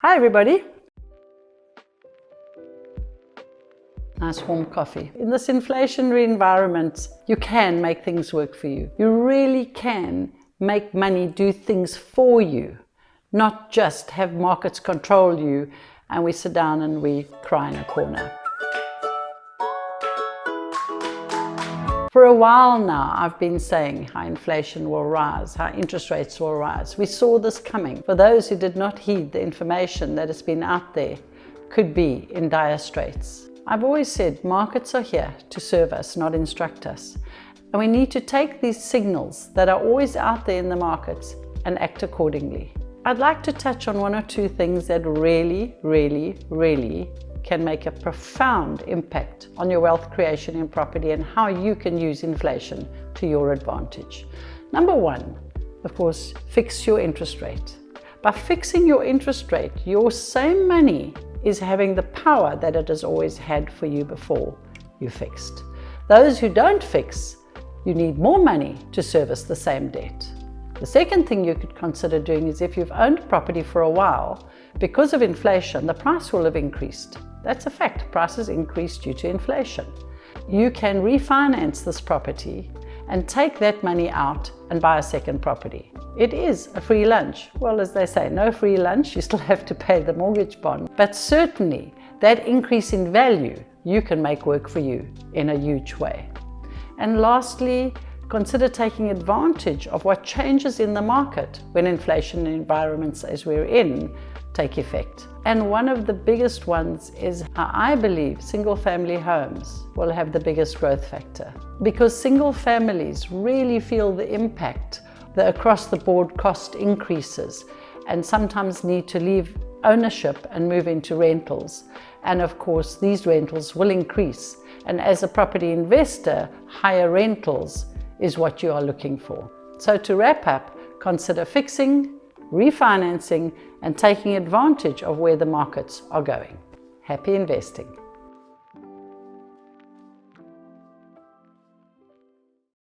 Hi everybody. Nice warm coffee. In this inflationary environment, you can make things work for you. You really can make money do things for you, not just have markets control you and we sit down and we cry in a corner. For a while now, I've been saying how inflation will rise, how interest rates will rise. We saw this coming. For those who did not heed the information that has been out there, could be in dire straits. I've always said markets are here to serve us, not instruct us. And we need to take these signals that are always out there in the markets and act accordingly. I'd like to touch on one or two things that really can make a profound impact on your wealth creation in property and how you can use inflation to your advantage. Number one, of course, fix your interest rate. By fixing your interest rate, your same money is having the power that it has always had for you before you fixed. Those who don't fix, you need more money to service the same debt. The second thing you could consider doing is if you've owned property for a while, because of inflation, the price will have increased. That's a fact. Prices increase due to inflation. You can refinance this property and take that money out and buy a second property. It is a free lunch. Well, as they say, no free lunch, you still have to pay the mortgage bond. But certainly that increase in value you can make work for you in a huge way. And lastly, consider taking advantage of what changes in the market when inflation environments as we're in take effect. And one of the biggest ones is how I believe single family homes will have the biggest growth factor, because single families really feel the impact, the across the board cost increases, and sometimes need to leave ownership and move into rentals. And of course, these rentals will increase. And as a property investor, higher rentals is what you are looking for. So to wrap up, consider fixing, refinancing, and taking advantage of where the markets are going. Happy investing.